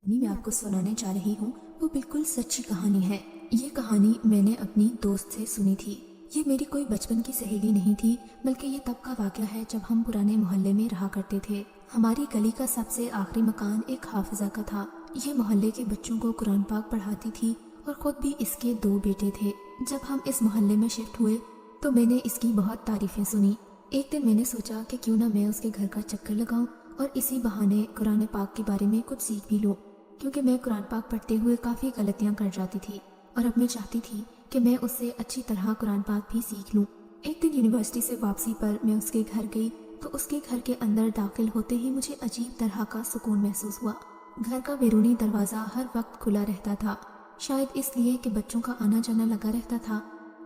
मैं आपको सुनाने जा रही हूँ वो बिल्कुल सच्ची कहानी है। ये कहानी मैंने अपनी दोस्त से सुनी थी। ये मेरी कोई बचपन की सहेली नहीं थी, बल्कि ये तब का वाक़या है जब हम पुराने मोहल्ले में रहा करते थे। हमारी गली का सबसे आखिरी मकान एक हाफिज़ा का था। ये मोहल्ले के बच्चों को कुरान पाक पढ़ाती थी और ख़ुद भी इसके 2 बेटे थे। जब हम इस मोहल्ले में शिफ्ट हुए तो मैंने इसकी बहुत तारीफ़ें सुनी। एक दिन मैंने सोचा कि क्यों ना मैं उसके घर का चक्कर लगाऊं और इसी बहाने कुरान पाक के बारे में कुछ सीख भी लूं, क्योंकि मैं कुरान पाक पढ़ते हुए काफ़ी गलतियां कर जाती थी और अब मैं चाहती थी कि मैं उससे अच्छी तरह कुरान पाक भी सीख लूं। एक दिन यूनिवर्सिटी से वापसी पर मैं उसके घर गई तो उसके घर के अंदर दाखिल होते ही मुझे अजीब तरह का सुकून महसूस हुआ। घर का बैरूनी दरवाज़ा हर वक्त खुला रहता था, शायद इसलिए कि बच्चों का आना जाना लगा रहता था,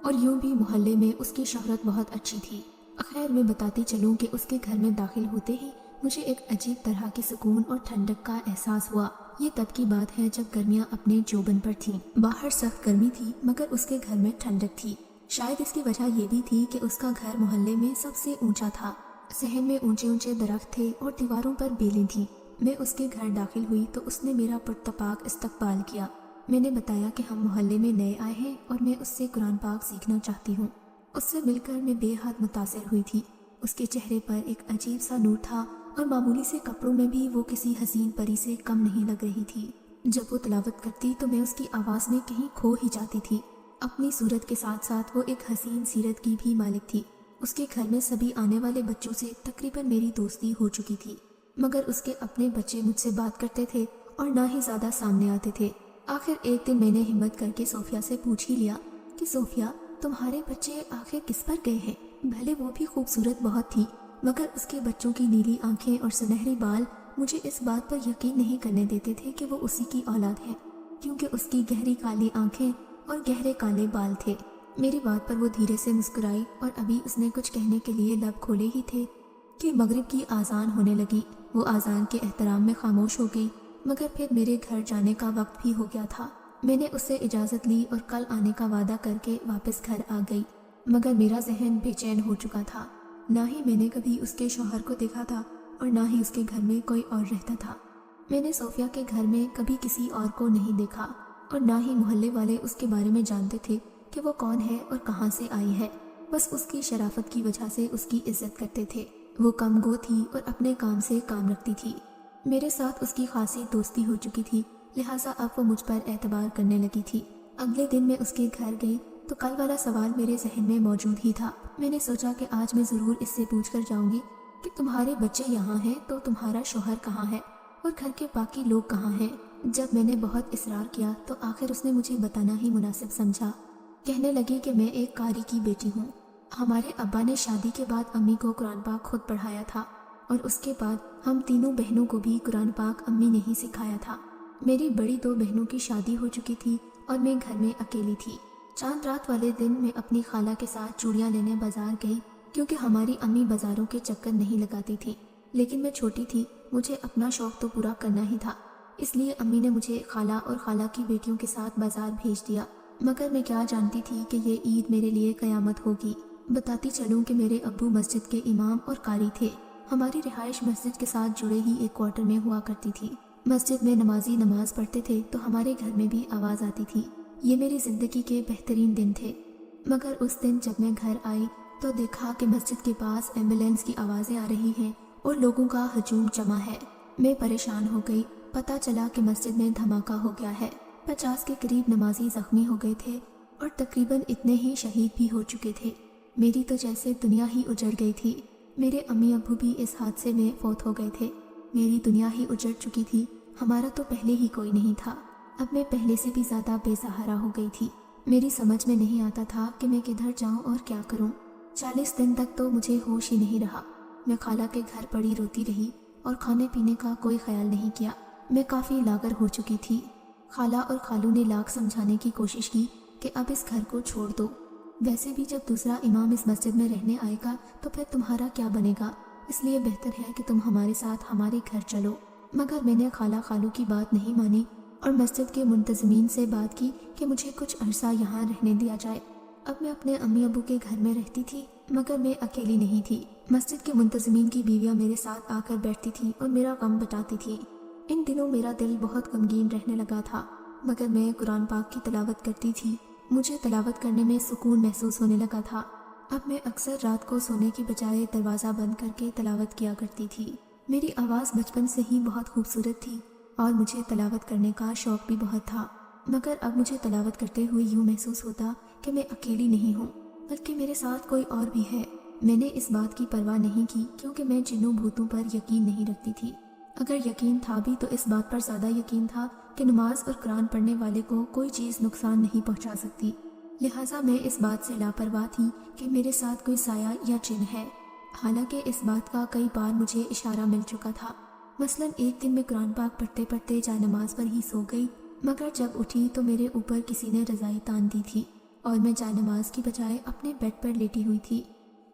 और यूं भी मोहल्ले में उसकी शोहरत बहुत अच्छी थी। खैर, मैं बताती चलूं कि उसके घर में दाखिल होते ही मुझे एक अजीब तरह की सुकून और ठंडक का एहसास हुआ। ये तब की बात है जब गर्मियां अपने जोबन पर थीं। बाहर सख्त गर्मी थी मगर उसके घर में ठंडक थी। शायद इसकी वजह ये भी थी कि उसका घर मोहल्ले में सबसे ऊंचा था। सहन में ऊंचे ऊंचे दरख्त थे और दीवारों पर बेलें थीं। मैं उसके घर दाखिल हुई तो उसने मेरा पुरतपाक इस्तकबाल किया। मैंने बताया कि हम मोहल्ले में नए आए हैं और मैं उससे कुरान पाक सीखना चाहती हूँ। उससे मिलकर मैं बेहद मुतासिर हुई थी। उसके चेहरे पर एक अजीब सा नूर था और मामूली से कपड़ों में भी वो किसी हसीन परी से कम नहीं लग रही थी। जब वो तिलावत करती तो मैं उसकी आवाज़ में कहीं खो ही जाती थी। अपनी सूरत के साथ साथ वो एक हसीन सीरत की भी मालिक थी। उसके घर में सभी आने वाले बच्चों से तकरीबन मेरी दोस्ती हो चुकी थी, मगर उसके अपने बच्चे मुझसे बात करते थे और ना ही ज़्यादा सामने आते थे। आखिर एक दिन मैंने हिम्मत करके सोफिया से पूछ ही लिया कि सोफिया, तुम्हारे बच्चे आखिर किस पर गए हैं? भले वो भी खूबसूरत बहुत थी, मगर उसके बच्चों की नीली आंखें और सुनहरे बाल मुझे इस बात पर यकीन नहीं करने देते थे कि वो उसी की औलाद है, क्योंकि उसकी गहरी काली आंखें और गहरे काले बाल थे। मेरी बात पर वो धीरे से मुस्कुराई और अभी उसने कुछ कहने के लिए लब खोले ही थे कि मगरिब की आज़ान होने लगी। वो आज़ान के एहतराम में खामोश हो गई, मगर फिर मेरे घर जाने का वक्त भी हो गया था। मैंने उससे इजाज़त ली और कल आने का वादा करके वापस घर आ गई, मगर मेरा जहन बेचैन हो चुका था। ना ही मैंने कभी उसके शौहर को देखा था और ना ही उसके घर में कोई और रहता था। मैंने सोफिया के घर में कभी किसी और को नहीं देखा और ना ही मोहल्ले वाले उसके बारे में जानते थे कि वो कौन है और कहाँ से आई है। बस उसकी शराफत की वजह से उसकी इज्जत करते थे। वो कम गो थी और अपने काम से काम रखती थी। मेरे साथ उसकी खासी दोस्ती हो चुकी थी, लिहाजा अब वो मुझ पर एतबार करने लगी थी। अगले दिन मैं उसके घर गई तो कल वाला सवाल मेरे जहन में मौजूद ही था। मैंने सोचा कि आज मैं ज़रूर इससे पूछ कर जाऊंगी कि तुम्हारे बच्चे यहाँ हैं तो तुम्हारा शौहर कहाँ है और घर के बाकी लोग कहाँ हैं। जब मैंने बहुत इसरार किया तो आखिर उसने मुझे बताना ही मुनासिब समझा। कहने लगी कि मैं एक कारी की बेटी हूँ। हमारे अब्बा ने शादी के बाद अम्मी को कुरान पाक खुद पढ़ाया था और उसके बाद हम तीनों बहनों को भी कुरान पाक अम्मी ने ही सिखाया था। मेरी बड़ी 2 बहनों की शादी हो चुकी थी और मैं घर में अकेली थी। चांद रात वाले दिन मैं अपनी खाला के साथ चूड़ियाँ लेने बाजार गई, क्योंकि हमारी अम्मी बाजारों के चक्कर नहीं लगाती थी। लेकिन मैं छोटी थी, मुझे अपना शौक तो पूरा करना ही था, इसलिए अम्मी ने मुझे खाला और खाला की बेटियों के साथ बाजार भेज दिया। मगर मैं क्या जानती थी कि ये ईद मेरे लिए कयामत होगी। बताती चलूँ कि मेरे अब्बू मस्जिद के इमाम और कारी थे। हमारी रिहाइश मस्जिद के साथ जुड़े ही एक क्वार्टर में हुआ करती थी। मस्जिद में नमाजी नमाज पढ़ते थे तो हमारे घर में भी आवाज़ आती थी। ये मेरी ज़िंदगी के बेहतरीन दिन थे। मगर उस दिन जब मैं घर आई तो देखा कि मस्जिद के पास एम्बुलेंस की आवाज़ें आ रही हैं और लोगों का हजूम जमा है। मैं परेशान हो गई। पता चला कि मस्जिद में धमाका हो गया है। 50 के करीब नमाजी ज़ख्मी हो गए थे और तकरीबन इतने ही शहीद भी हो चुके थे। मेरी तो जैसे दुनिया ही उजड़ गई थी। मेरे अम्मी अब्बू भी इस हादसे में फौत हो गए थे। मेरी दुनिया ही उजड़ चुकी थी। हमारा तो पहले ही कोई नहीं था। अब मैं पहले से भी ज़्यादा बेसहारा हो गई थी। मेरी समझ में नहीं आता था कि मैं किधर जाऊं और क्या करूं। 40 दिन तक तो मुझे होश ही नहीं रहा। मैं खाला के घर पड़ी रोती रही और खाने पीने का कोई ख्याल नहीं किया। मैं काफ़ी लागर हो चुकी थी। खाला और खालू ने लाख समझाने की कोशिश की कि अब इस घर को छोड़ दो। वैसे भी जब दूसरा इमाम इस मस्जिद में रहने आएगा तो फिर तुम्हारा क्या बनेगा, इसलिए बेहतर है कि तुम हमारे साथ हमारे घर चलो। मगर मैंने खाला खालू की बात नहीं मानी और मस्जिद के मुंतज़मीन से बात की कि मुझे कुछ अरसा यहाँ रहने दिया जाए। अब मैं अपने अम्मी अबू के घर में रहती थी, मगर मैं अकेली नहीं थी। मस्जिद के मुंतज़मीन की बीवियाँ मेरे साथ आकर बैठती थीं और मेरा गम बटाती थीं। ان دنوں میرا دل بہت غمگین رہنے لگا تھا، مگر میں قرآن پاک کی تلاوت کرتی تھی۔ مجھے تلاوت کرنے میں سکون محسوس ہونے لگا تھا۔ اب میں اکثر رات کو سونے کی بجائے دروازہ بند کر کے تلاوت کیا کرتی تھی۔ میری آواز بچپن سے ہی بہت خوبصورت تھی اور مجھے تلاوت کرنے کا شوق بھی بہت تھا، مگر اب مجھے تلاوت کرتے ہوئے یوں محسوس ہوتا کہ میں اکیلی نہیں ہوں، بلکہ میرے ساتھ کوئی اور بھی ہے۔ میں نے اس بات کی پرواہ نہیں کی کیونکہ میں جنوں بھوتوں پر یقین نہیں رکھتی تھی۔ اگر یقین تھا بھی تو اس بات پر زیادہ یقین تھا کہ نماز اور قرآن پڑھنے والے کو کوئی چیز نقصان نہیں پہنچا سکتی، لہٰذا میں اس بات سے لاپرواہ تھی کہ میرے ساتھ کوئی سایہ یا جن ہے، حالانکہ اس بات کا کئی بار مجھے اشارہ مل چکا تھا۔ مثلاً ایک دن میں قرآن پاک پڑھتے پڑھتے جائے نماز پر ہی سو گئی، مگر جب اٹھی تو میرے اوپر کسی نے رضائی تان دی تھی اور میں جائے نماز کی بجائے اپنے بیڈ پر لیٹی ہوئی تھی۔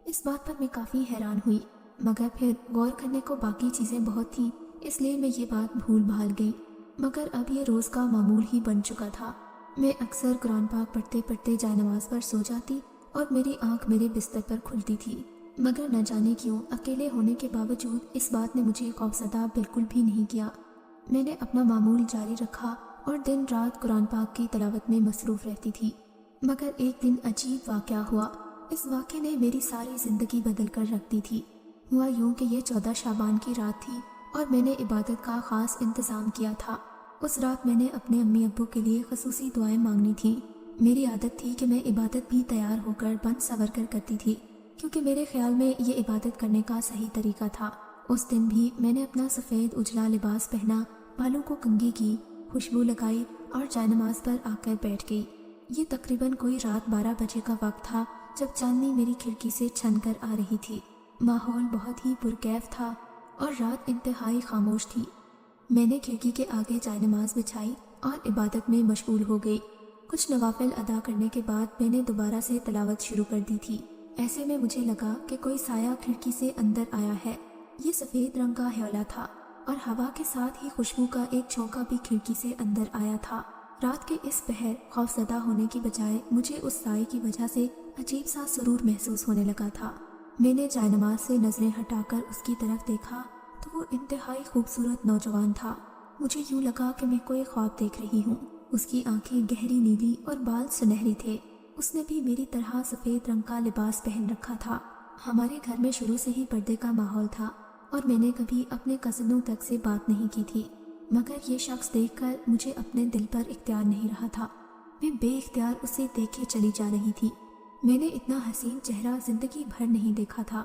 اس بات پر میں کافی حیران ہوئی، مگر پھر غور کرنے کو باقی چیزیں بہت تھیں، اس لیے میں یہ بات بھول بھال گئی، مگر اب یہ روز کا معمول ہی بن چکا تھا۔ میں اکثر قرآن پاک پڑھتے پڑھتے جائے نماز پر سو جاتی اور میری آنکھ میرے بستر پر کھلتی تھی، مگر نہ جانے کیوں اکیلے ہونے کے باوجود اس بات نے مجھے خوفزدہ بالکل بھی نہیں کیا۔ میں نے اپنا معمول جاری رکھا اور دن رات قرآن پاک کی تلاوت میں مصروف رہتی تھی، مگر ایک دن عجیب واقعہ ہوا۔ اس واقعے نے میری ساری زندگی بدل کر رکھ دی تھی۔ ہوا یوں کہ یہ 14 شعبان کی رات تھی اور میں نے عبادت کا خاص انتظام کیا تھا۔ اس رات میں نے اپنے امی ابو کے لیے خصوصی دعائیں مانگنی تھیں۔ میری عادت تھی کہ میں عبادت بھی تیار ہو کر بن سنور کر کرتی تھی، کیونکہ میرے خیال میں یہ عبادت کرنے کا صحیح طریقہ تھا۔ اس دن بھی میں نے اپنا سفید اجلا لباس پہنا، بالوں کو کنگھی کی، خوشبو لگائی اور جائے نماز پر آ کر بیٹھ گئی۔ یہ تقریباً کوئی رات 12 بجے کا وقت تھا جب چاندنی میری کھڑکی سے چھن کر آ رہی تھی۔ ماحول بہت ہی پرکیف تھا اور رات انتہائی خاموش تھی۔ میں نے کھڑکی کے آگے جائے نماز بچھائی اور عبادت میں مشغول ہو گئی۔ کچھ نوافل ادا کرنے کے بعد میں نے دوبارہ سے تلاوت شروع کر دی تھی۔ ایسے میں مجھے لگا کہ کوئی سایہ کھڑکی سے اندر آیا ہے۔ یہ سفید رنگ کا حیولہ تھا اور ہوا کے ساتھ ہی خوشبو کا ایک چھونکا بھی کھڑکی سے اندر آیا تھا۔ رات کے اس پہر خوفزدہ ہونے کی بجائے مجھے اس سائے کی وجہ سے عجیب سا سرور محسوس ہونے لگا تھا۔ میں نے جائے نماز سے نظریں ہٹا کر اس کی طرف دیکھا تو وہ انتہائی خوبصورت نوجوان تھا۔ مجھے یوں لگا کہ میں کوئی خواب دیکھ رہی ہوں۔ اس کی آنکھیں گہری نیلی اور بال سنہری تھے۔ اس نے بھی میری طرح سفید رنگ کا لباس پہن رکھا تھا۔ ہمارے گھر میں شروع سے ہی پردے کا ماحول تھا اور میں نے کبھی اپنے کزنوں تک سے بات نہیں کی تھی، مگر یہ شخص دیکھ کر مجھے اپنے دل پر اختیار نہیں رہا تھا۔ میں بے اختیار اسے دیکھے چلی جا رہی تھی۔ میں نے اتنا حسین چہرہ زندگی بھر نہیں دیکھا تھا۔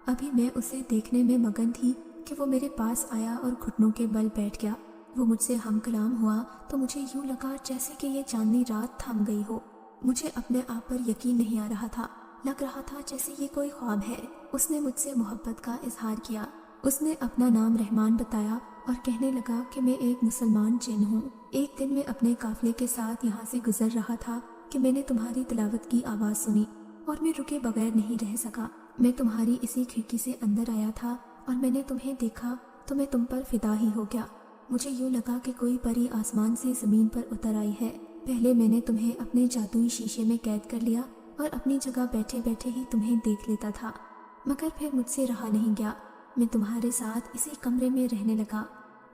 ابھی میں اسے دیکھنے میں مگن تھی کہ وہ میرے پاس آیا اور گھٹنوں کے بل بیٹھ گیا۔ وہ مجھ سے ہم کلام ہوا تو مجھے یوں لگا جیسے کہ یہ چاندنی رات تھم گئی ہو۔ مجھے اپنے آپ پر یقین نہیں آ رہا تھا، لگ رہا تھا جیسے یہ کوئی خواب ہے۔ اس نے مجھ سے محبت کا اظہار کیا۔ اس نے اپنا نام رحمان بتایا اور کہنے لگا کہ میں ایک مسلمان جن ہوں۔ ایک دن میں اپنے قافلے کے ساتھ یہاں سے گزر رہا تھا کہ میں نے تمہاری تلاوت کی آواز سنی اور میں رکے بغیر نہیں رہ سکا۔ میں تمہاری اسی کھڑکی سے اندر آیا تھا اور میں نے تمہیں دیکھا تو میں تم پر فدا ہی ہو گیا۔ مجھے یوں لگا کہ کوئی پری آسمان سے زمین پر اتر آئی ہے۔ پہلے میں نے تمہیں اپنے جادوئی شیشے میں قید کر لیا اور اپنی جگہ بیٹھے بیٹھے ہی تمہیں دیکھ لیتا تھا، مگر پھر مجھ سے رہا نہیں گیا۔ میں تمہارے ساتھ اسی کمرے میں رہنے لگا۔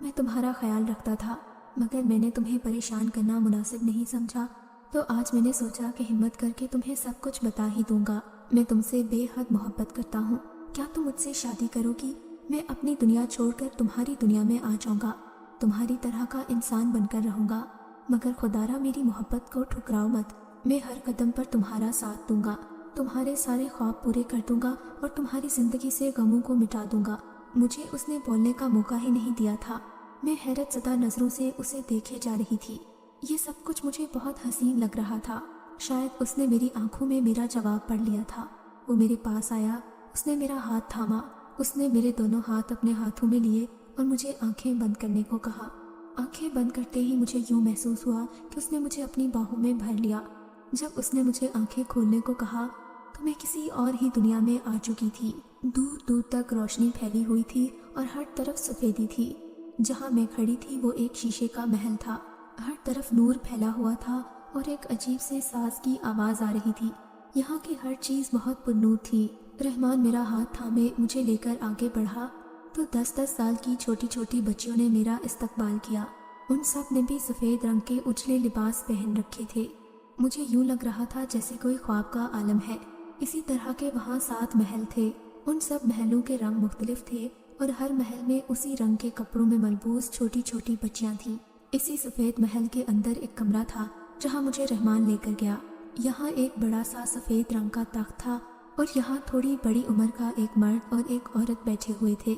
میں تمہارا خیال رکھتا تھا، مگر میں نے تمہیں پریشان کرنا مناسب نہیں سمجھا، تو آج میں نے سوچا کہ ہمت کر کے تمہیں سب کچھ بتا ہی دوں گا۔ میں تم سے بے حد محبت کرتا ہوں۔ کیا تم مجھ سے شادی کرو گی؟ میں اپنی دنیا چھوڑ کر تمہاری دنیا میں آ جاؤں گا، تمہاری طرح کا انسان بن کر رہوں گا، مگر خدارا میری محبت کو ٹھکراؤ مت۔ میں ہر قدم پر تمہارا ساتھ دوں گا، تمہارے سارے خواب پورے کر دوں گا اور تمہاری زندگی سے غموں کو مٹا دوں گا۔ مجھے اس نے بولنے کا موقع ہی نہیں دیا تھا۔ میں حیرت زدہ نظروں سے اسے دیکھے جا رہی تھی۔ یہ سب کچھ مجھے بہت حسین لگ رہا تھا۔ شاید اس نے میری آنکھوں میں میرا جواب پڑھ لیا تھا۔ وہ میرے پاس آیا، اس نے میرا ہاتھ تھاما، اس نے میرے دونوں ہاتھ اپنے ہاتھوں میں لیے اور مجھے آنکھیں بند کرنے کو کہا۔ آنکھیں بند کرتے ہی مجھے یوں محسوس ہوا کہ اس نے مجھے اپنی باہوں میں بھر لیا۔ جب اس نے مجھے آنکھیں کھولنے کو کہا تو میں کسی اور ہی دنیا میں آ چکی تھی۔ دور دور تک روشنی پھیلی ہوئی تھی اور ہر طرف سفیدی تھی۔ جہاں میں کھڑی تھی وہ ایک شیشے کا محل تھا۔ ہر طرف نور پھیلا ہوا تھا اور ایک عجیب سے ساز کی آواز آ رہی تھی۔ یہاں کی ہر چیز بہت پرنور تھی۔ رحمان میرا ہاتھ تھامے مجھے لے کر آگے بڑھا۔ तो 10-10 साल की छोटी छोटी बच्चियों ने मेरा इस्तकबाल किया। उन सब ने भी सफ़ेद रंग के उजले लिबास पहन रखे थे। मुझे यूं लग रहा था जैसे कोई ख्वाब का आलम है। इसी तरह के वहाँ 7 महल थे। उन सब महलों के रंग मुख्तलिफ थे और हर महल में उसी रंग के कपड़ों में मलबूस छोटी छोटी बच्चियाँ थीं। इसी सफ़ेद महल के अंदर एक कमरा था जहाँ मुझे रहमान लेकर गया। यहाँ एक बड़ा सा सफ़ेद रंग का तख्त था और यहाँ थोड़ी बड़ी उम्र का एक मर्द और एक औरत बैठे हुए थे।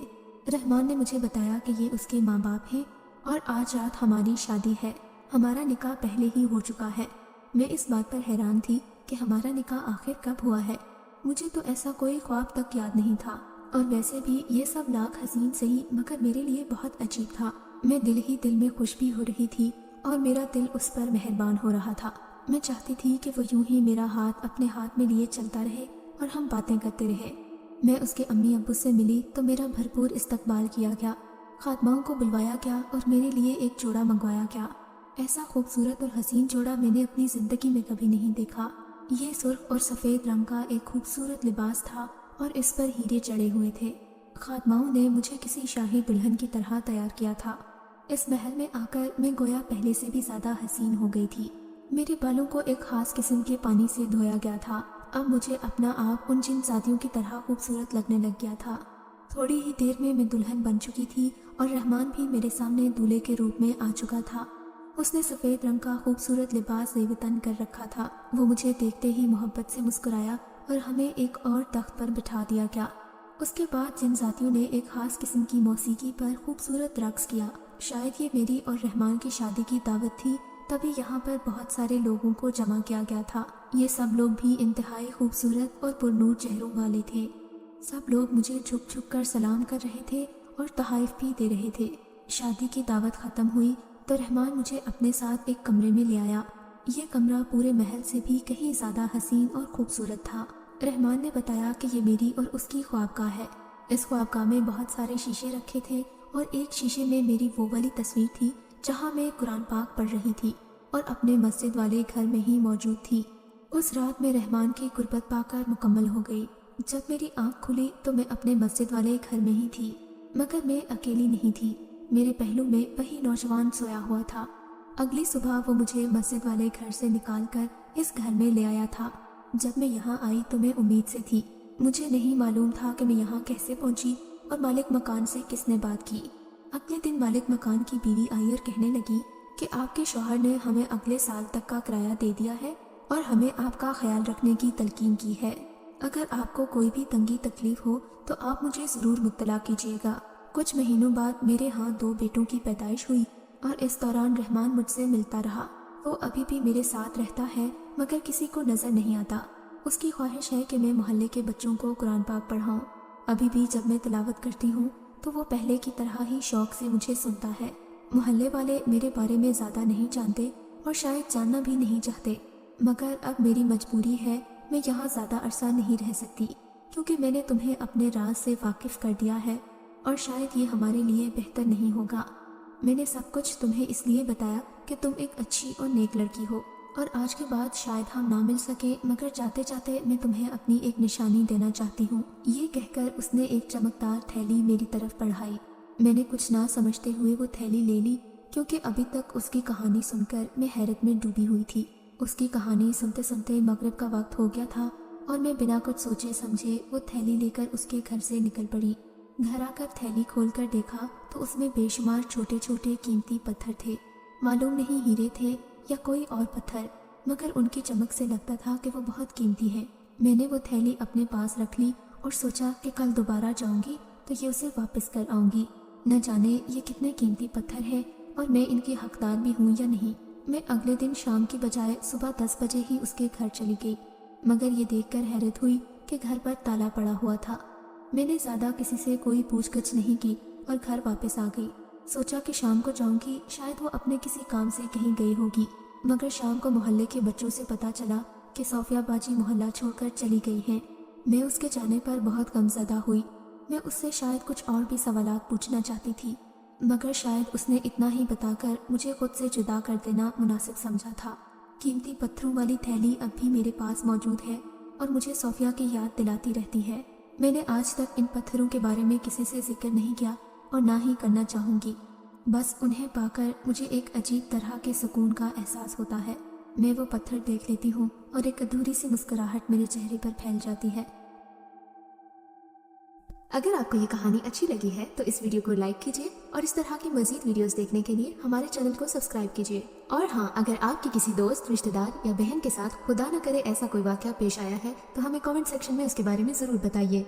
रहमान ने मुझे बताया कि ये उसके माँ बाप हैं और आज रात हमारी शादी है। हमारा निकाह पहले ही हो चुका है। मैं इस बात पर हैरान थी कि हमारा निकाह आखिर कब हुआ है। मुझे तो ऐसा कोई ख्वाब तक याद नहीं था और वैसे भी ये सब लाख हसीन सही मगर मेरे लिए बहुत अजीब था। मैं दिल ही दिल में खुश भी हो रही थी और मेरा दिल उस पर मेहरबान हो रहा था। मैं चाहती थी कि वो यूं ही मेरा हाथ अपने हाथ में लिए चलता रहे और हम बातें करते रहे। मैं उसके अम्मी अब्बू से मिली तो मेरा भरपूर इस्तकबाल किया गया। खातमाओं को बुलवाया गया और मेरे लिए एक जोड़ा मंगवाया गया। ऐसा खूबसूरत और हसीन जोड़ा मैंने अपनी ज़िंदगी में कभी नहीं देखा। ये सुर्ख और सफ़ेद रंग का एक खूबसूरत लिबास था और इस पर हीरे चढ़े हुए थे। खातमाओं ने मुझे किसी शाही दुल्हन की तरह तैयार किया था। इस महल में आकर मैं गोया पहले से भी ज़्यादा हसीन हो गई थी। मेरे बालों को एक ख़ास किस्म के पानी से धोया गया था। अब मुझे अपना आप उन जिन शादियों की तरह खूबसूरत लगने लग गया था। थोड़ी ही देर में मैं दुल्हन बन चुकी थी और रहमान भी मेरे सामने दूल्हे के रूप में आ चुका था। उसने सफ़ेद रंग का खूबसूरत लिबास ज़ेबतन कर रखा था। वो मुझे देखते ही मोहब्बत से मुस्कुराया और हमें एक और तख्त पर बिठा दिया गया। उसके बाद जिन जातियों ने एक ख़ास किस्म की मौसीकी पर खूबसूरत रक्स किया। शायद ये मेरी और रहमान की शादी की दावत थी। तभी यहाँ पर बहुत सारे लोगों को जमा किया गया था। ये सब लोग भी इंतहाई खूबसूरत और पुरनूर चेहरों वाले थे। सब लोग मुझे झुक झुक कर सलाम कर रहे थे और तहाइफ भी दे रहे थे। शादी की दावत ख़त्म हुई तो रहमान मुझे अपने साथ एक कमरे में ले आया। ये कमरा पूरे महल से भी कहीं ज़्यादा हसीन और खूबसूरत था। रहमान ने बताया कि ये मेरी और उसकी ख्वाबगाह है। इस ख्वाबगाह में बहुत सारे शीशे रखे थे और एक शीशे में मेरी वो वाली तस्वीर थी जहाँ मैं कुरान पाक पढ़ रही थी और अपने मस्जिद वाले घर में ही मौजूद थी। उस रात में रहमान की गुर्बत पाकर मुकम्मल हो गई। जब मेरी आँख खुली तो मैं अपने मस्जिद वाले घर में ही थी, मगर मैं अकेली नहीं थी। मेरे पहलू में वही नौजवान सोया हुआ था। अगली सुबह वो मुझे मस्जिद वाले घर से निकालकर इस घर में ले आया था। जब मैं यहाँ आई तो मैं उम्मीद से थी। मुझे नहीं मालूम था कि मैं यहाँ कैसे पहुँची और मालिक मकान से किसने बात की। अगले दिन मालिक मकान की बीवी आई और कहने लगी कि आपके शौहर ने हमें अगले साल तक का किराया दे दिया है और हमें आपका ख्याल रखने की तलकीन की है। अगर आपको कोई भी तंगी तकलीफ हो तो आप मुझे ज़रूर मुत्तला कीजिएगा। कुछ महीनों बाद मेरे यहाँ 2 बेटों की पैदाइश हुई और इस दौरान रहमान मुझसे मिलता रहा। वो अभी भी मेरे साथ रहता है मगर किसी को नज़र नहीं आता। उसकी ख्वाहिश है कि मैं मोहल्ले के बच्चों को कुरान पाक पढ़ाऊँ। अभी भी जब मैं तिलावत करती हूँ तो वो पहले की तरह ही शौक़ से मुझे सुनता है। मोहल्ले वाले मेरे बारे में ज़्यादा नहीं जानते और शायद जानना भी नहीं चाहते, मगर अब मेरी मजबूरी है। मैं यहाँ ज़्यादा अरसा नहीं रह सकती क्योंकि मैंने तुम्हें अपने राज से वाकिफ़ कर दिया है और शायद ये हमारे लिए बेहतर नहीं होगा। मैंने सब कुछ तुम्हें इसलिए बताया कि तुम एक अच्छी और नेक लड़की हो और आज के बाद शायद हम ना मिल सके, मगर जाते जाते मैं तुम्हें अपनी एक निशानी देना चाहती हूँ। ये कहकर उसने एक चमकदार थैली मेरी तरफ बढ़ाई। मैंने कुछ ना समझते हुए वो थैली ले ली क्योंकि अभी तक उसकी कहानी सुनकर मैं हैरत में डूबी हुई थी। उसकी कहानी सुनते सुनते मगरिब का वक्त हो गया था और मैं बिना कुछ सोचे समझे वो थैली लेकर उसके घर से निकल पड़ी। घर आकर थैली खोलकर देखा तो उसमें बेशुमार छोटे छोटे कीमती पत्थर थे। मालूम नहीं हीरे थे या कोई और पत्थर, मगर उनकी चमक से लगता था कि वो बहुत कीमती है। मैंने वो थैली अपने पास रख ली और सोचा कि कल दोबारा जाऊंगी तो ये उसे वापस कर आऊंगी। न जाने ये कितने कीमती पत्थर हैं और मैं इनकी हकदार भी हूँ या नहीं। मैं अगले दिन शाम की बजाय सुबह 10 बजे ही उसके घर चली गई, मगर ये देखकर हैरत हुई कि घर पर ताला पड़ा हुआ था। मैंने ज़्यादा किसी से कोई पूछगछ नहीं की और घर वापस आ गई। सोचा कि शाम को जाऊंगी, शायद वो अपने किसी काम से कहीं गई होगी, मगर शाम को मोहल्ले के बच्चों से पता चला कि सोफिया बाजी मोहल्ला छोड़कर चली गई हैं। मैं उसके जाने पर बहुत गमज़दा हुई। मैं उससे शायद कुछ और भी सवालात पूछना चाहती थी, मगर शायद उसने इतना ही बताकर मुझे खुद से जुदा कर देना मुनासिब समझा था। कीमती पत्थरों वाली थैली अब भी मेरे पास मौजूद है और मुझे सोफिया की याद दिलाती रहती है। میں نے آج تک ان پتھروں کے بارے میں کسی سے ذکر نہیں کیا اور نہ ہی کرنا چاہوں گی۔ بس انہیں پا کر مجھے ایک عجیب طرح کے سکون کا احساس ہوتا ہے۔ میں وہ پتھر دیکھ لیتی ہوں اور ایک ادھوری سی مسکراہٹ میرے چہرے پر پھیل جاتی ہے۔ اگر آپ کو یہ کہانی اچھی لگی ہے تو اس ویڈیو کو لائک کیجیے اور اس طرح کی مزید ویڈیوز دیکھنے کے لیے ہمارے چینل کو سبسکرائب کیجیے۔ اور ہاں، اگر آپ کی کسی دوست، رشتہ دار یا بہن کے ساتھ خدا نہ کرے ایسا کوئی واقعہ پیش آیا ہے تو ہمیں کامنٹ سیکشن میں اس کے بارے میں ضرور بتائیے۔